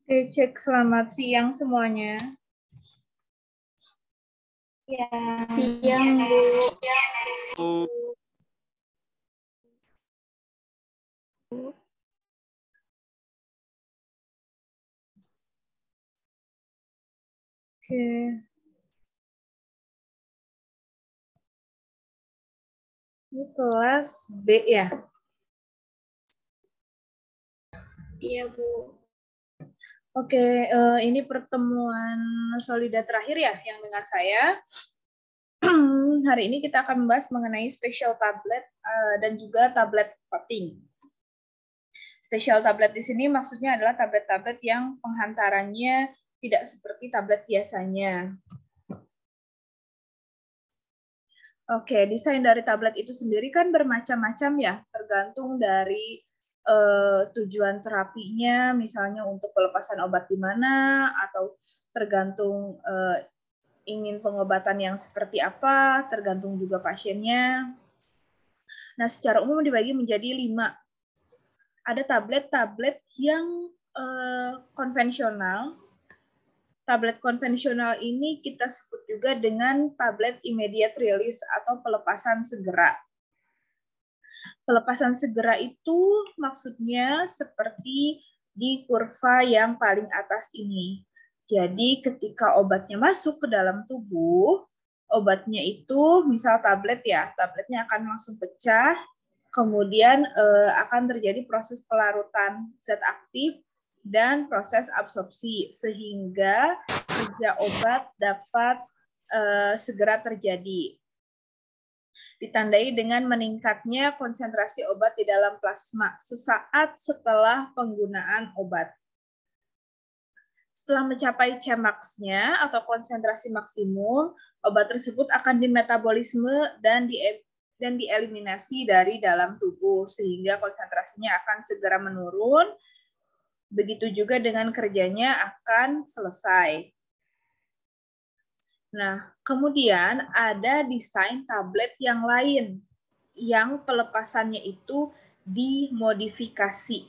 Oke, cek selamat siang semuanya. Ya, siang, Bu. Oke. Ini kelas B ya? Iya, Bu. Oke, ini pertemuan Solida terakhir ya yang dengan saya. Hari ini kita akan membahas mengenai special tablet dan juga tablet voting. Special tablet di sini maksudnya adalah tablet-tablet yang penghantarannya tidak seperti tablet biasanya. Oke, desain dari tablet itu sendiri kan bermacam-macam ya, tergantung dari tujuan terapinya, misalnya untuk pelepasan obat di mana, atau tergantung ingin pengobatan yang seperti apa, tergantung juga pasiennya. Nah, secara umum dibagi menjadi 5. Ada tablet-tablet yang konvensional. Tablet konvensional ini kita sebut juga dengan tablet immediate release atau pelepasan segera. Pelepasan segera itu maksudnya seperti di kurva yang paling atas ini. Jadi ketika obatnya masuk ke dalam tubuh, obatnya itu misal tablet ya, tabletnya akan langsung pecah, kemudian akan terjadi proses pelarutan zat aktif dan proses absorpsi sehingga kerja obat dapat segera terjadi. Ditandai dengan meningkatnya konsentrasi obat di dalam plasma sesaat setelah penggunaan obat. Setelah mencapai Cmax-nya atau konsentrasi maksimum, obat tersebut akan dimetabolisme dan dieliminasi dari dalam tubuh sehingga konsentrasinya akan segera menurun. Begitu juga dengan kerjanya akan selesai. Nah, kemudian ada desain tablet yang lain yang pelepasannya itu dimodifikasi.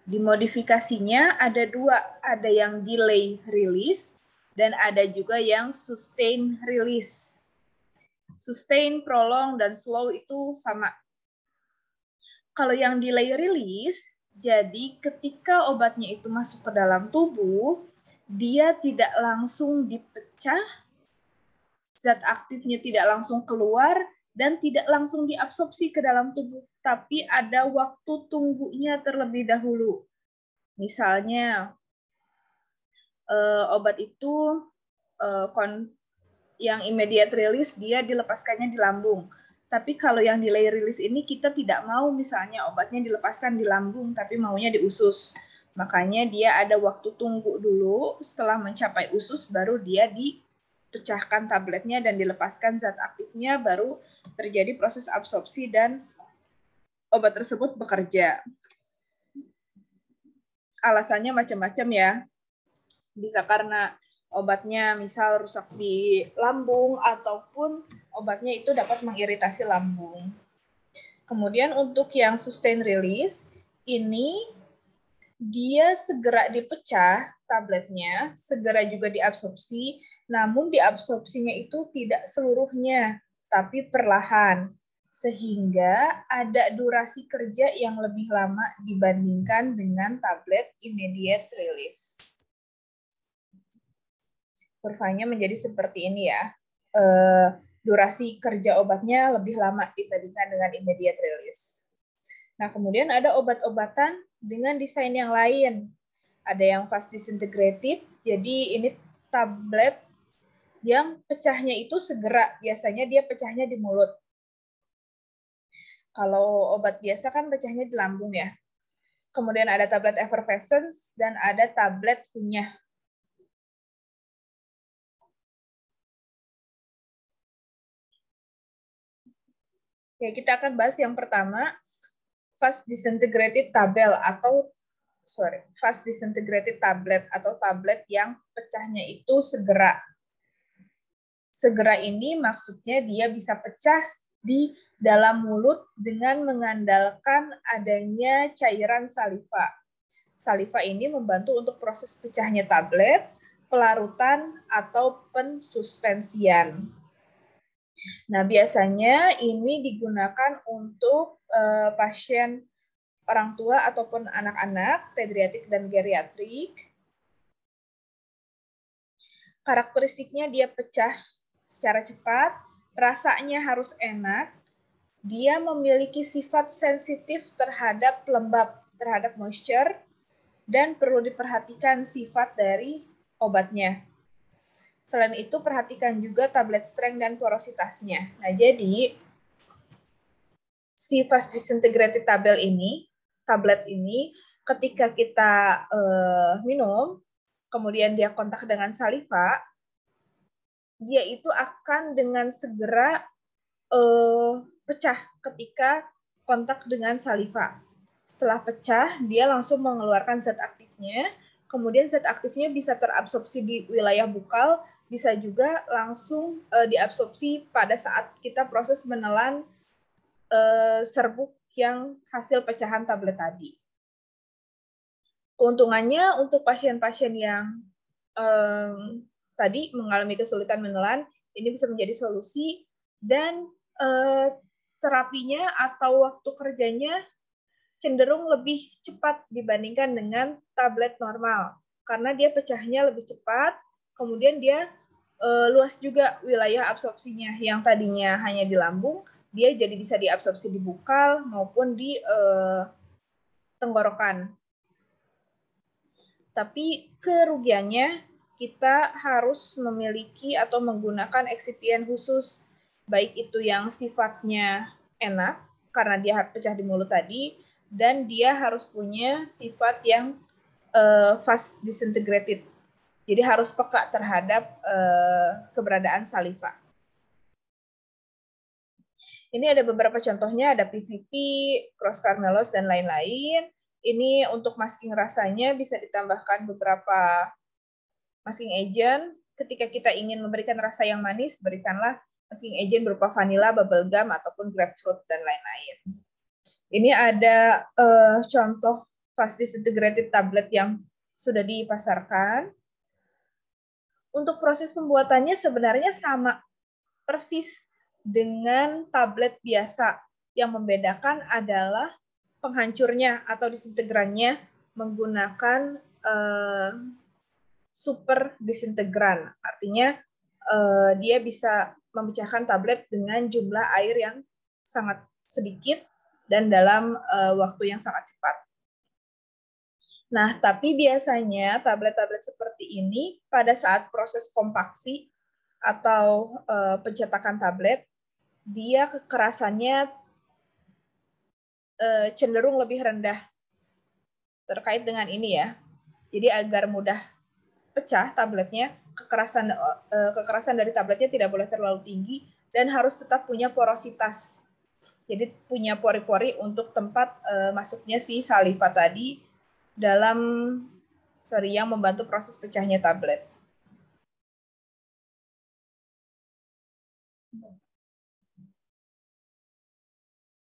Dimodifikasinya ada 2, ada yang delay release dan ada juga yang sustain release. Sustain, prolong, dan slow itu sama. Kalau yang delay release, jadi ketika obatnya itu masuk ke dalam tubuh, dia tidak langsung dipecah, zat aktifnya tidak langsung keluar, dan tidak langsung diabsorpsi ke dalam tubuh, tapi ada waktu tunggunya terlebih dahulu. Misalnya, obat itu yang immediate release, dia dilepaskannya di lambung. Tapi kalau yang delay release ini kita tidak mau misalnya obatnya dilepaskan di lambung, tapi maunya di usus. Makanya dia ada waktu tunggu dulu, setelah mencapai usus baru dia dipecahkan tabletnya dan dilepaskan zat aktifnya, baru terjadi proses absorpsi dan obat tersebut bekerja. Alasannya macam-macam ya. Bisa karena obatnya misal rusak di lambung ataupun obatnya itu dapat mengiritasi lambung. Kemudian untuk yang sustain release, ini dia segera dipecah tabletnya, segera juga diabsorpsi, namun diabsorpsinya itu tidak seluruhnya, tapi perlahan. Sehingga ada durasi kerja yang lebih lama dibandingkan dengan tablet immediate release. Kurvanya menjadi seperti ini ya. Durasi kerja obatnya lebih lama dibandingkan dengan immediate release. Nah, kemudian ada obat-obatan dengan desain yang lain. Ada yang fast disintegrated, jadi ini tablet yang pecahnya itu segera, biasanya dia pecahnya di mulut. Kalau obat biasa kan pecahnya di lambung ya. Kemudian ada tablet effervescence dan ada tablet kunyah. Oke, kita akan bahas yang pertama, fast disintegrated tablet atau tablet yang pecahnya itu segera. Segera ini maksudnya dia bisa pecah di dalam mulut dengan mengandalkan adanya cairan saliva. saliva ini membantu untuk proses pecahnya tablet, pelarutan, atau pensuspensian. Nah, biasanya ini digunakan untuk pasien orang tua ataupun anak-anak, pediatrik dan geriatrik. Karakteristiknya dia pecah secara cepat, rasanya harus enak, dia memiliki sifat sensitif terhadap lembab, terhadap moisture, dan perlu diperhatikan sifat dari obatnya. Selain itu, perhatikan juga tablet strength dan porositasnya. Nah, jadi si fast disintegrated tablet ini ketika kita minum, kemudian dia kontak dengan saliva, dia itu akan dengan segera pecah ketika kontak dengan saliva. Setelah pecah, dia langsung mengeluarkan zat aktifnya, kemudian zat aktifnya bisa terabsorpsi di wilayah bukal, bisa juga langsung diabsorpsi pada saat kita proses menelan serbuk yang hasil pecahan tablet tadi. Keuntungannya untuk pasien-pasien yang tadi mengalami kesulitan menelan, ini bisa menjadi solusi, dan terapinya atau waktu kerjanya cenderung lebih cepat dibandingkan dengan tablet normal, karena dia pecahnya lebih cepat, kemudian dia luas juga wilayah absorpsinya, yang tadinya hanya di lambung, dia jadi bisa diabsorpsi di bukal maupun di tenggorokan. Tapi kerugiannya, kita harus memiliki atau menggunakan eksipien khusus, baik itu yang sifatnya enak, karena dia pecah di mulut tadi, dan dia harus punya sifat yang fast disintegrated. Jadi harus peka terhadap keberadaan saliva. Ini ada beberapa contohnya, ada PVP, cross carmelos, dan lain-lain. Ini untuk masking rasanya bisa ditambahkan beberapa masking agent. Ketika kita ingin memberikan rasa yang manis, berikanlah masking agent berupa vanilla, bubblegum, ataupun grapefruit, dan lain-lain. Ini ada contoh fast disintegrated tablet yang sudah dipasarkan. Untuk proses pembuatannya sebenarnya sama persis dengan tablet biasa. Yang membedakan adalah penghancurnya atau disintegrannya menggunakan super disintegran. Artinya dia bisa memecahkan tablet dengan jumlah air yang sangat sedikit dan dalam waktu yang sangat cepat. Nah, tapi biasanya tablet-tablet seperti ini pada saat proses kompaksi atau pencetakan tablet, dia kekerasannya cenderung lebih rendah terkait dengan ini ya. Jadi agar mudah pecah tabletnya, kekerasan dari tabletnya tidak boleh terlalu tinggi dan harus tetap punya porositas. Jadi punya pori-pori untuk tempat masuknya si saliva tadi dalam yang membantu proses pecahnya tablet.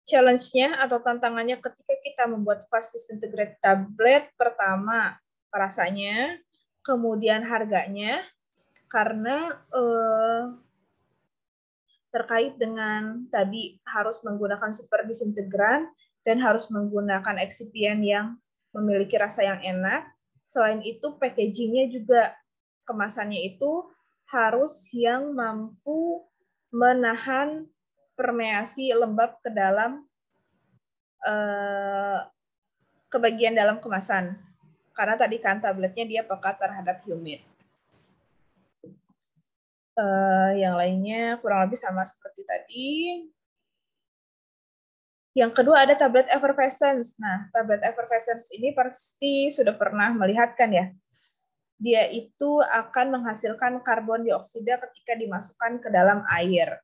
Challenge-nya atau tantangannya ketika kita membuat fast disintegrated tablet, pertama rasanya, kemudian harganya, karena terkait dengan tadi harus menggunakan super disintegran dan harus menggunakan eksipien yang memiliki rasa yang enak. Selain itu, packaging-nya juga, kemasannya itu harus yang mampu menahan permeasi lembab ke dalam ke bagian dalam kemasan. Karena tadi kan tabletnya dia peka terhadap humid. Yang lainnya kurang lebih sama seperti tadi. Yang kedua ada tablet effervescence. Nah, tablet effervescence ini pasti sudah pernah melihat kan ya. Dia itu akan menghasilkan karbon dioksida ketika dimasukkan ke dalam air.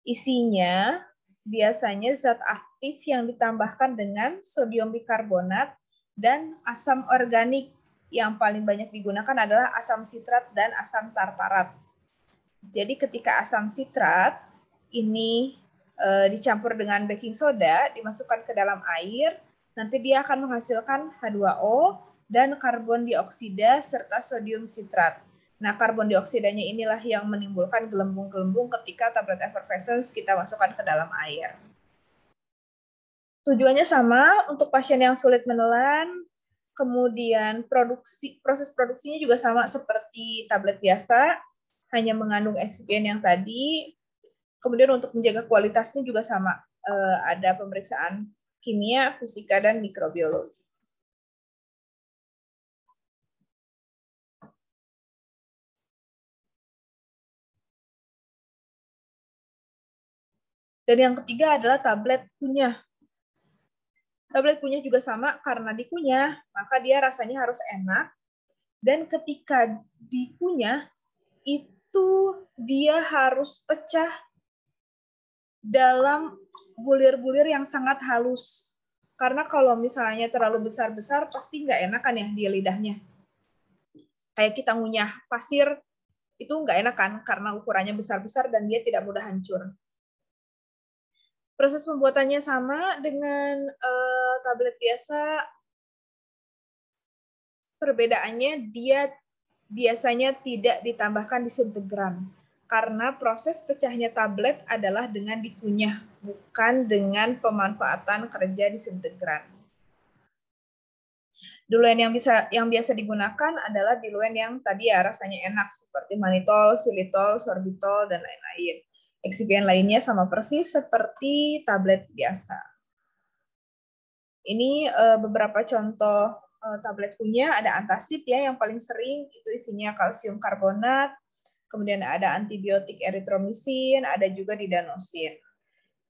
Isinya biasanya zat aktif yang ditambahkan dengan sodium bikarbonat dan asam organik. Yang paling banyak digunakan adalah asam sitrat dan asam tartarat. Jadi ketika asam sitrat ini dicampur dengan baking soda, dimasukkan ke dalam air, nanti dia akan menghasilkan H2O dan karbon dioksida serta sodium sitrat. Nah, karbon dioksidanya inilah yang menimbulkan gelembung-gelembung ketika tablet effervescence kita masukkan ke dalam air. Tujuannya sama untuk pasien yang sulit menelan, kemudian proses produksinya juga sama seperti tablet biasa, hanya mengandung excipient yang tadi. Kemudian untuk menjaga kualitasnya juga sama, ada pemeriksaan kimia, fisika, dan mikrobiologi. Dan yang ketiga adalah tablet kunyah. Tablet kunyah juga sama, karena dikunyah, maka dia rasanya harus enak. Dan ketika dikunyah, itu dia harus pecah dalam bulir-bulir yang sangat halus. Karena kalau misalnya terlalu besar-besar, pasti nggak enak kan ya di lidahnya. Kayak kita ngunyah pasir, itu nggak enak kan, karena ukurannya besar-besar dan dia tidak mudah hancur. Proses pembuatannya sama dengan tablet biasa. Perbedaannya dia biasanya tidak ditambahkan disintegran. Karena proses pecahnya tablet adalah dengan dikunyah, bukan dengan pemanfaatan kerja disintegran. Diluent yang biasa digunakan adalah diluent yang tadi ya rasanya enak, seperti mannitol, xylitol, sorbitol, dan lain-lain. Excipient lainnya sama persis seperti tablet biasa. Ini beberapa contoh tablet kunyah. Ada antacid ya yang paling sering, itu isinya kalsium karbonat, kemudian ada antibiotik eritromisin, ada juga didanosin.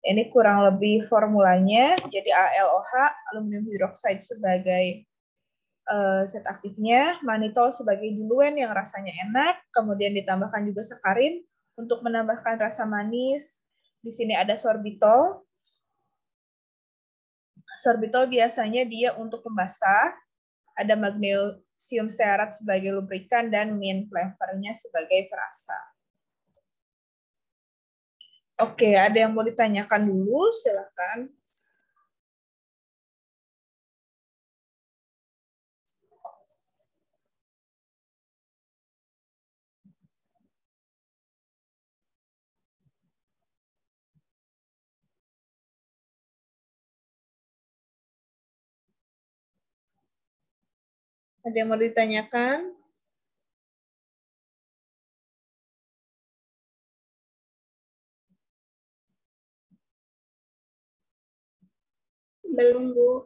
Ini kurang lebih formulanya, jadi ALOH, aluminium hidroksida sebagai zat aktifnya, mannitol sebagai diluent yang rasanya enak, kemudian ditambahkan juga sakarin untuk menambahkan rasa manis. Di sini ada sorbitol. Sorbitol biasanya dia untuk pembasah, ada magnesium stearat sebagai lubrikan, dan mint flavornya sebagai perasa. Oke, ada yang mau ditanyakan dulu? Silakan. Ada yang mau ditanyakan? Belum, Bu.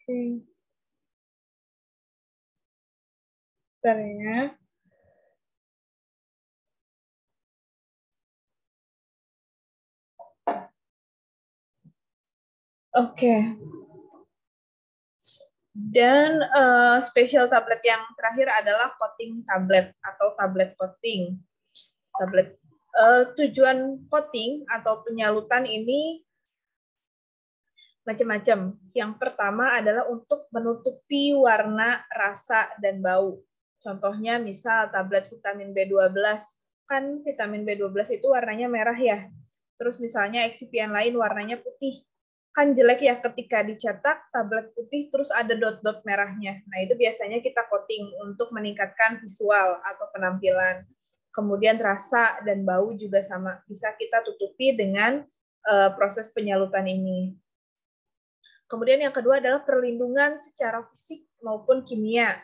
Oke. Bentar ya. Oke. Dan spesial tablet yang terakhir adalah coating tablet atau tablet coating. Tujuan coating atau penyalutan ini macam-macam. Yang pertama adalah untuk menutupi warna, rasa, dan bau. Contohnya misal tablet vitamin B12. Kan vitamin B12 itu warnanya merah ya. Terus misalnya excipient lain warnanya putih. Kan jelek ya ketika dicetak tablet putih terus ada dot-dot merahnya. Nah, itu biasanya kita coating untuk meningkatkan visual atau penampilan. Kemudian rasa dan bau juga sama. Bisa kita tutupi dengan proses penyalutan ini. Kemudian yang kedua adalah perlindungan secara fisik maupun kimia.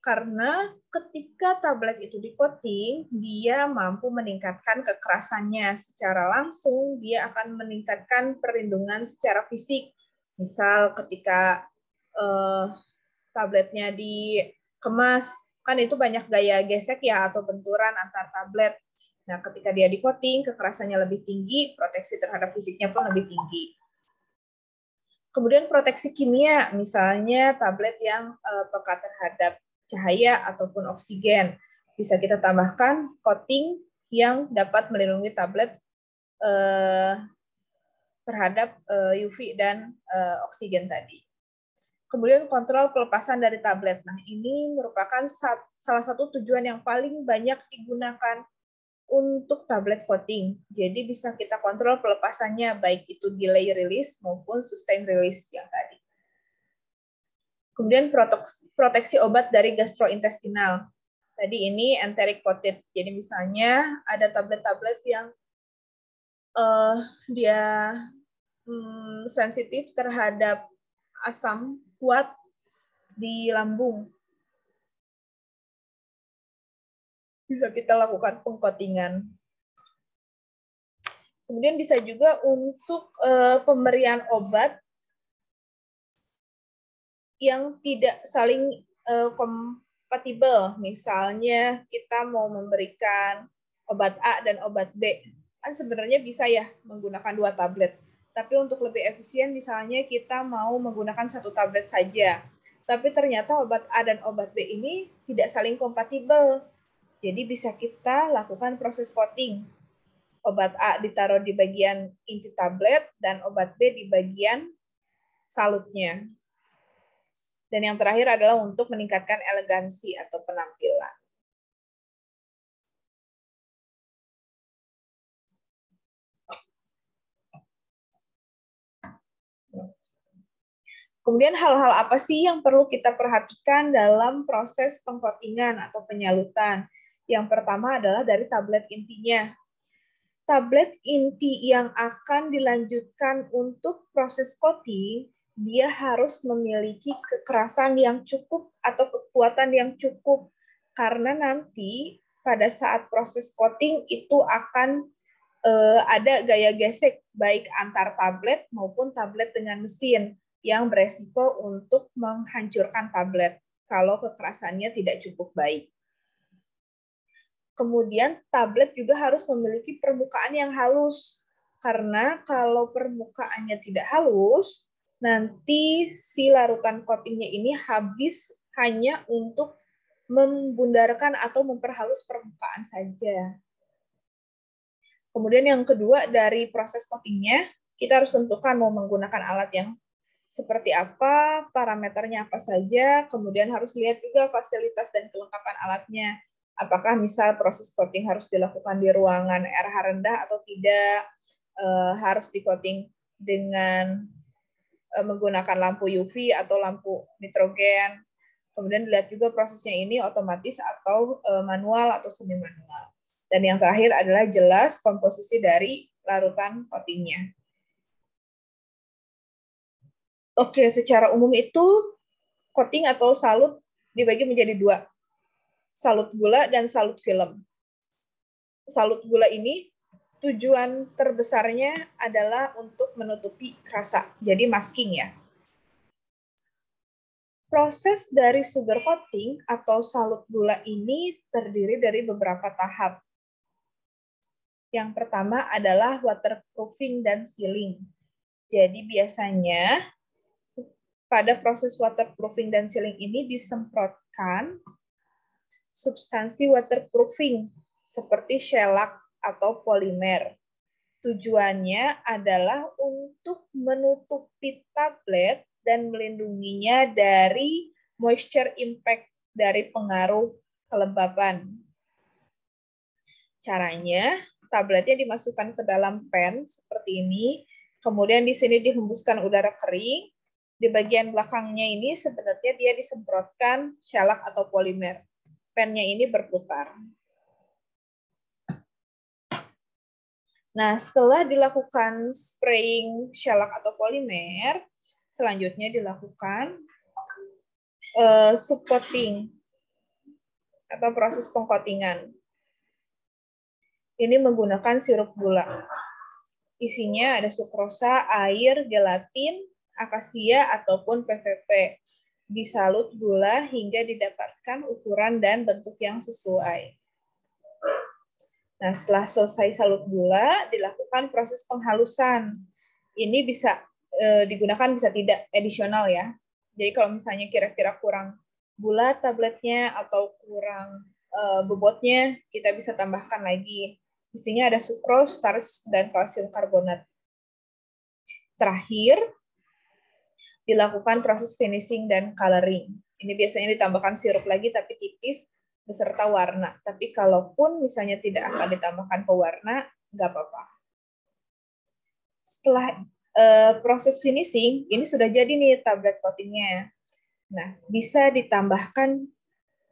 Karena ketika tablet itu di-coating, dia mampu meningkatkan kekerasannya secara langsung, dia akan meningkatkan perlindungan secara fisik. Misal ketika tabletnya dikemas, kan itu banyak gaya gesek ya atau benturan antar tablet. Nah, ketika dia di-coating, kekerasannya lebih tinggi, proteksi terhadap fisiknya pun lebih tinggi. Kemudian proteksi kimia, misalnya tablet yang peka terhadap cahaya ataupun oksigen. Bisa kita tambahkan coating yang dapat melindungi tablet terhadap UV dan oksigen tadi. Kemudian kontrol pelepasan dari tablet. Nah, ini merupakan salah satu tujuan yang paling banyak digunakan untuk tablet coating. Jadi bisa kita kontrol pelepasannya, baik itu delay release maupun sustain release yang tadi. Kemudian proteksi obat dari gastrointestinal. Tadi ini enteric coated. Jadi misalnya ada tablet-tablet yang dia sensitif terhadap asam kuat di lambung. Bisa kita lakukan pengcoatingan. Kemudian bisa juga untuk pemberian obat yang tidak saling kompatibel. Misalnya kita mau memberikan obat A dan obat B. Kan sebenarnya bisa ya menggunakan 2 tablet. Tapi untuk lebih efisien misalnya kita mau menggunakan 1 tablet saja. Tapi ternyata obat A dan obat B ini tidak saling kompatibel. Jadi bisa kita lakukan proses coating. Obat A ditaruh di bagian inti tablet dan obat B di bagian salutnya. Dan yang terakhir adalah untuk meningkatkan elegansi atau penampilan. Kemudian hal-hal apa sih yang perlu kita perhatikan dalam proses pengcoatingan atau penyalutan? Yang pertama adalah dari tablet intinya. Tablet inti yang akan dilanjutkan untuk proses coating, dia harus memiliki kekerasan yang cukup atau kekuatan yang cukup. Karena nanti pada saat proses coating itu akan ada gaya gesek baik antar tablet maupun tablet dengan mesin yang beresiko untuk menghancurkan tablet kalau kekerasannya tidak cukup baik. Kemudian tablet juga harus memiliki permukaan yang halus, karena kalau permukaannya tidak halus, nanti si larutan coatingnya ini habis hanya untuk membundarkan atau memperhalus permukaan saja. Kemudian yang kedua dari proses coatingnya, kita harus tentukan mau menggunakan alat yang seperti apa, parameternya apa saja, kemudian harus lihat juga fasilitas dan kelengkapan alatnya. Apakah misal proses coating harus dilakukan di ruangan RH rendah atau tidak, harus di-coating dengan menggunakan lampu UV atau lampu nitrogen. Kemudian dilihat juga prosesnya ini otomatis atau manual atau semi manual. Dan yang terakhir adalah jelas komposisi dari larutan coatingnya. Oke, secara umum itu coating atau salut dibagi menjadi 2. Salut gula dan salut film. Salut gula ini tujuan terbesarnya adalah untuk menutupi rasa, jadi masking ya. Proses dari sugar coating atau salut gula ini terdiri dari beberapa tahap. Yang pertama adalah waterproofing dan sealing. Jadi biasanya pada proses waterproofing dan sealing ini disemprotkan substansi waterproofing seperti shellac atau polimer. Tujuannya adalah untuk menutupi tablet dan melindunginya dari moisture impact dari pengaruh kelembapan. Caranya, tabletnya dimasukkan ke dalam pen seperti ini, kemudian di sini dihembuskan udara kering. Di bagian belakangnya ini sebenarnya dia disemprotkan shellac atau polimer. Pennya ini berputar. Nah, setelah dilakukan spraying shellac atau polimer, selanjutnya dilakukan subcoating atau proses pengcoatingan. Ini menggunakan sirup gula. Isinya ada sukrosa, air, gelatin, akasia, ataupun PVP. Disalut gula hingga didapatkan ukuran dan bentuk yang sesuai. Nah, setelah selesai salut gula, dilakukan proses penghalusan. Ini bisa digunakan, bisa tidak, additional ya. Jadi kalau misalnya kira-kira kurang gula tabletnya atau kurang bobotnya, kita bisa tambahkan lagi. Isinya ada sukrose, starch, dan kalsium karbonat. Terakhir, dilakukan proses finishing dan coloring. Ini biasanya ditambahkan sirup lagi tapi tipis beserta warna. Tapi kalaupun misalnya tidak akan ditambahkan pewarna, nggak apa-apa. Setelah proses finishing, ini sudah jadi nih tablet coatingnya. Nah, bisa ditambahkan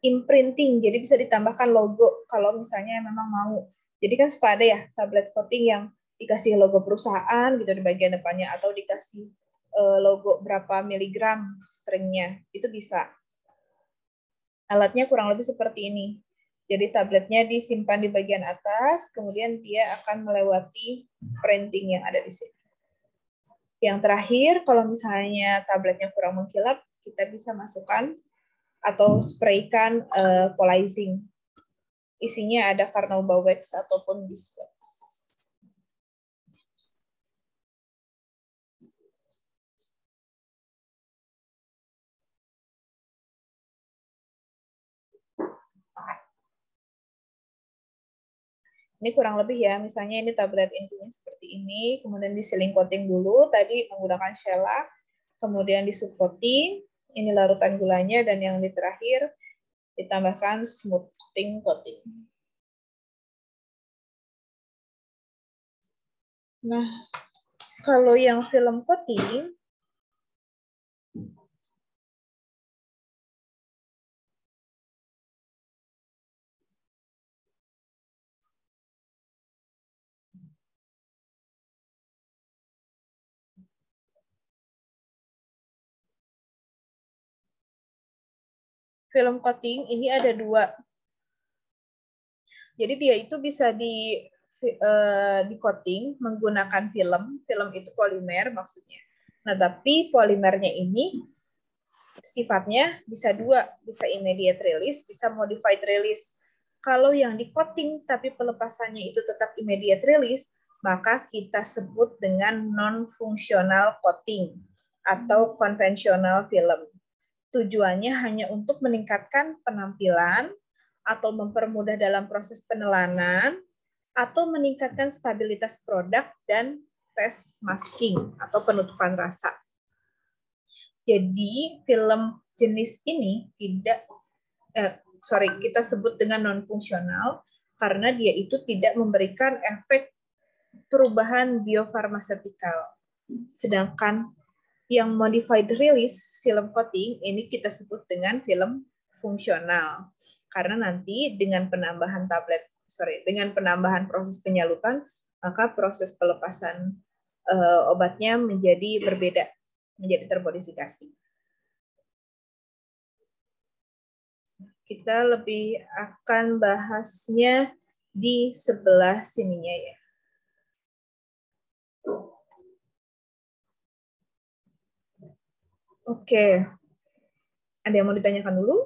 imprinting, jadi bisa ditambahkan logo kalau misalnya memang mau. Jadi kan suka ada ya tablet coating yang dikasih logo perusahaan gitu di bagian depannya, atau dikasih logo berapa miligram stringnya, itu bisa. Alatnya kurang lebih seperti ini. Jadi tabletnya disimpan di bagian atas, kemudian dia akan melewati printing yang ada di sini. Yang terakhir, kalau misalnya tabletnya kurang mengkilap, kita bisa masukkan atau spraykan polishing. Isinya ada Carnauba wax ataupun beeswax. Ini kurang lebih ya, misalnya ini tablet intinya seperti ini, kemudian di sealing coating dulu, tadi menggunakan shellac, kemudian di subcoating, ini larutan gulanya, dan yang di terakhir ditambahkan smoothing coating. Nah, kalau yang film coating, film coating ini ada dua. Jadi dia itu bisa di coating menggunakan film. Film itu polimer maksudnya. Nah, tapi polimernya ini sifatnya bisa dua, bisa immediate release, bisa modified release. Kalau yang di coating tapi pelepasannya itu tetap immediate release, maka kita sebut dengan non-functional coating atau konvensional film. Tujuannya hanya untuk meningkatkan penampilan atau mempermudah dalam proses penelanan atau meningkatkan stabilitas produk dan tes masking atau penutupan rasa. Jadi film jenis ini kita sebut dengan non-fungsional karena dia itu tidak memberikan efek perubahan biofarmasetikal. Sedangkan yang modified release film coating ini kita sebut dengan film fungsional karena nanti dengan penambahan dengan penambahan proses penyaluran, maka proses pelepasan obatnya menjadi berbeda, menjadi termodifikasi. Kita lebih akan bahasnya di sebelah sininya ya. Oke. Ada yang mau ditanyakan dulu?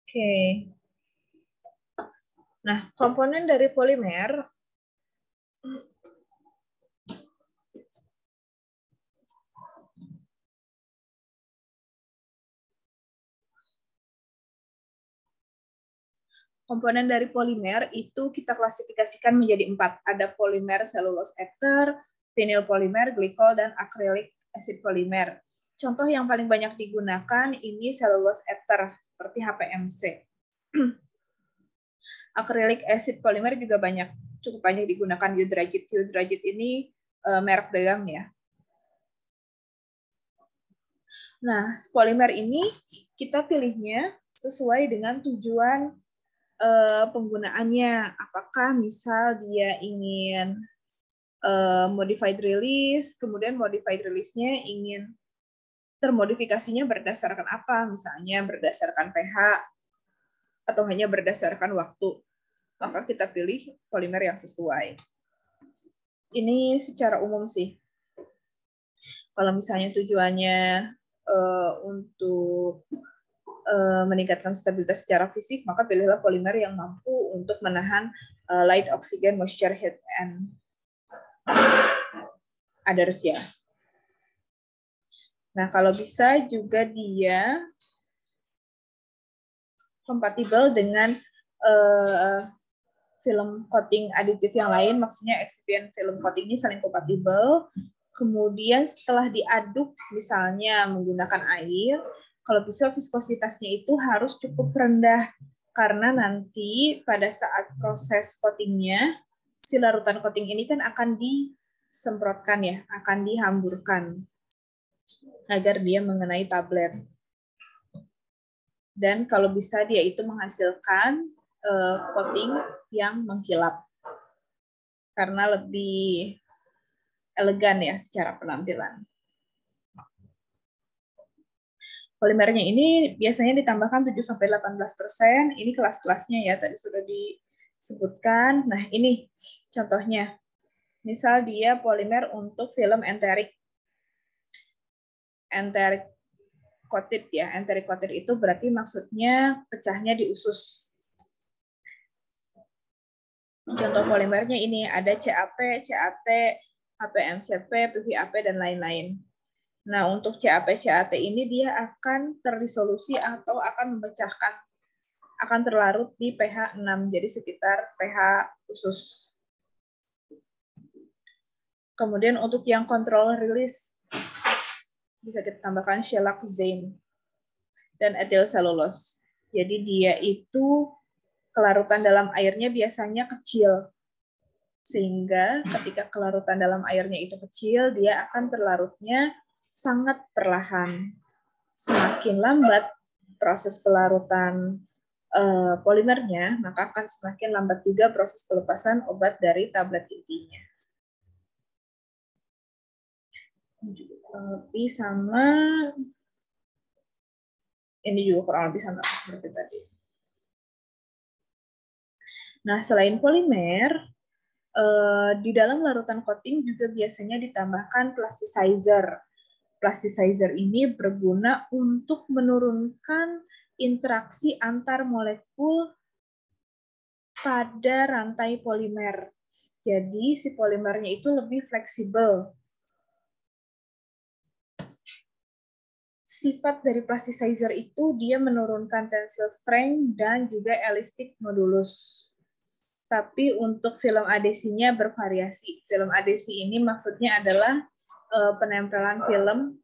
Oke. Nah, komponen dari polimer itu kita klasifikasikan menjadi 4. Ada polimer selulose ether, vinyl polimer, glikol, dan acrylic acid polimer. Contoh yang paling banyak digunakan ini selulose ether, seperti HPMC. Acrylic acid polimer juga cukup banyak digunakan. Eudragit. Eudragit ini merek dagang ya. Nah, polimer ini kita pilihnya sesuai dengan tujuan penggunaannya. Apakah misal dia ingin modified release, kemudian modified release-nya ingin termodifikasinya berdasarkan apa? Misalnya berdasarkan pH atau hanya berdasarkan waktu. Maka kita pilih polimer yang sesuai. Ini secara umum sih. Kalau misalnya tujuannya untuk meningkatkan stabilitas secara fisik, maka pilihlah polimer yang mampu untuk menahan light oxygen, moisture, heat, and others ya. Nah, kalau bisa juga dia kompatibel dengan film coating aditif yang lain, maksudnya excipient film coating ini saling kompatibel. Kemudian setelah diaduk, misalnya menggunakan air, kalau bisa viskositasnya itu harus cukup rendah, karena nanti pada saat proses coatingnya, si larutan coating ini kan akan disemprotkan ya, akan dihamburkan agar dia mengenai tablet. Dan kalau bisa dia itu menghasilkan coating yang mengkilap, karena lebih elegan ya secara penampilan. Polimernya ini biasanya ditambahkan 7-18%. Ini kelas-kelasnya ya, tadi sudah disebutkan. Nah, ini contohnya. Misal dia polimer untuk film enteric. Enteric coated ya. Enteric coated itu berarti maksudnya pecahnya di usus. Contoh polimernya ini ada CAP, CAT, HPMCP, PVAP, dan lain-lain. Nah, untuk CAP-CAT ini dia akan terdisolusi atau akan memecahkan, akan terlarut di pH 6, jadi sekitar pH usus. Kemudian untuk yang control release, bisa kita tambahkan siloxane dan ethyl cellulose. Jadi dia itu kelarutan dalam airnya biasanya kecil, sehingga ketika kelarutan dalam airnya itu kecil, dia akan terlarutnya sangat perlahan. Semakin lambat proses pelarutan polimernya, maka akan semakin lambat juga proses pelepasan obat dari tablet intinya. Lebih sama, ini juga kurang lebih sama seperti tadi. Nah, selain polimer, di dalam larutan coating juga biasanya ditambahkan plasticizer. Plasticizer ini berguna untuk menurunkan interaksi antar molekul pada rantai polimer. Jadi si polimernya itu lebih fleksibel. Sifat dari plasticizer itu dia menurunkan tensile strength dan juga elastic modulus. Tapi untuk film adesinya bervariasi. Film adesi ini maksudnya adalah penempelan film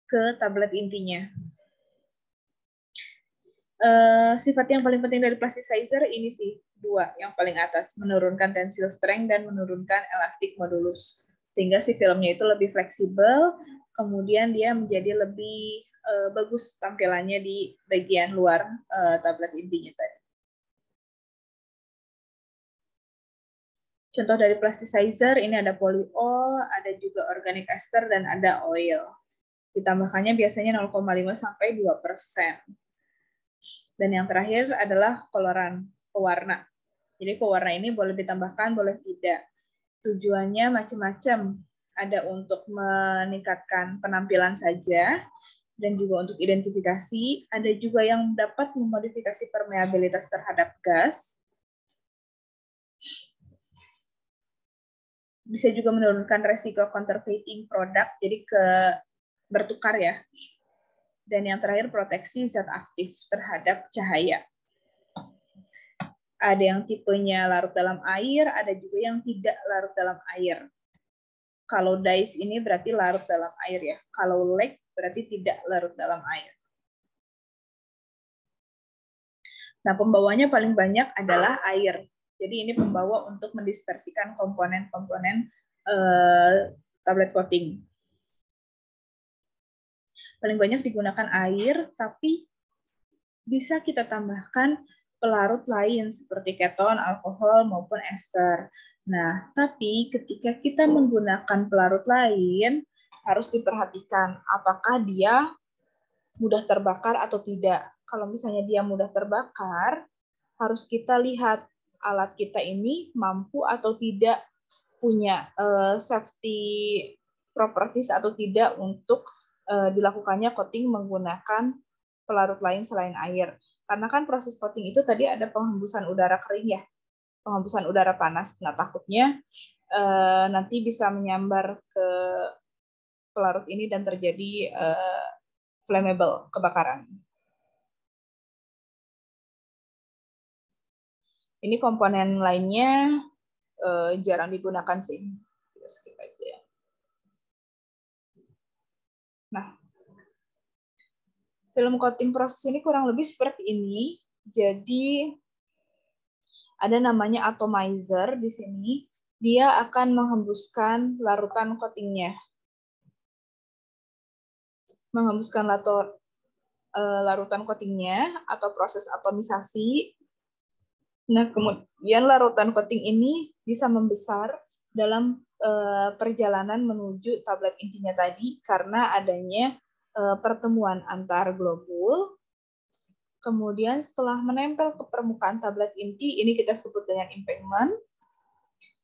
ke tablet intinya. Sifat yang paling penting dari plasticizer ini sih, dua yang paling atas, menurunkan tensile strength dan menurunkan elastic modulus, sehingga si filmnya itu lebih fleksibel, kemudian dia menjadi lebih bagus tampilannya di bagian luar tablet intinya tadi. Contoh dari plasticizer ini ada polyol, ada juga organic ester, dan ada oil. Ditambahkannya biasanya 0,5 sampai 2%. Dan yang terakhir adalah koloran, pewarna. Jadi pewarna ini boleh ditambahkan, boleh tidak. Tujuannya macam-macam. Ada untuk meningkatkan penampilan saja, dan juga untuk identifikasi. Ada juga yang dapat memodifikasi permeabilitas terhadap gas. Bisa juga menurunkan resiko counterfeiting produk, jadi bertukar ya. Dan yang terakhir, proteksi zat aktif terhadap cahaya. Ada yang tipenya larut dalam air, ada juga yang tidak larut dalam air. Kalau dyes ini berarti larut dalam air ya. Kalau lake berarti tidak larut dalam air. Nah, pembawanya paling banyak adalah air. Jadi ini pembawa untuk mendispersikan komponen-komponen tablet coating. Paling banyak digunakan air, tapi bisa kita tambahkan pelarut lain seperti keton, alkohol, maupun ester. Nah, tapi ketika kita menggunakan pelarut lain, harus diperhatikan apakah dia mudah terbakar atau tidak. Kalau misalnya dia mudah terbakar, harus kita lihat alat kita ini mampu atau tidak punya safety properties atau tidak untuk dilakukannya coating menggunakan pelarut lain selain air. Karena kan proses coating itu tadi ada penghembusan udara kering ya, penghembusan udara panas. Nah, takutnya nanti bisa menyambar ke pelarut ini dan terjadi flammable, kebakaran. Ini komponen lainnya jarang digunakan sih. Kita skip aja ya. Nah, film coating proses ini kurang lebih seperti ini. Jadi ada namanya atomizer di sini. Dia akan menghembuskan larutan coatingnya. Menghembuskan larutan coatingnya atau proses atomisasi. Nah, kemudian larutan coating ini bisa membesar dalam perjalanan menuju tablet intinya tadi karena adanya pertemuan antar globul. Kemudian setelah menempel ke permukaan tablet inti, ini kita sebut dengan impingement.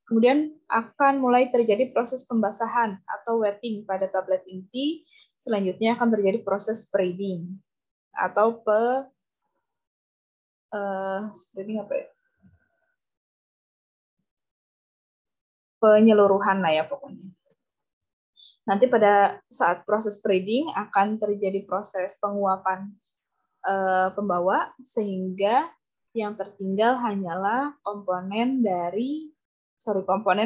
Kemudian akan mulai terjadi proses pembasahan atau wetting pada tablet inti. Selanjutnya akan terjadi proses spreading atau spreading apa ya? Penyeluruhan lah ya pokoknya. Nanti pada saat proses spreading akan terjadi proses penguapan pembawa sehingga yang tertinggal hanyalah komponen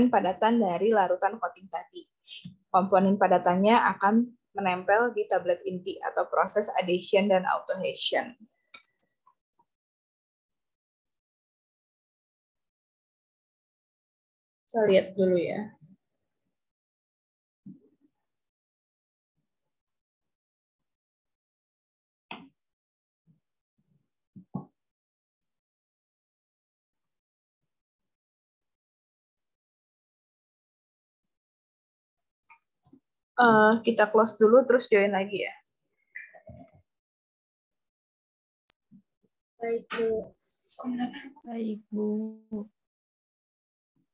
padatan dari larutan coating tadi. Komponen padatannya akan menempel di tablet inti atau proses adhesion dan autoadhesion. Kita lihat dulu ya. Kita close dulu terus join lagi ya. Baik, Bu. Baik, Bu.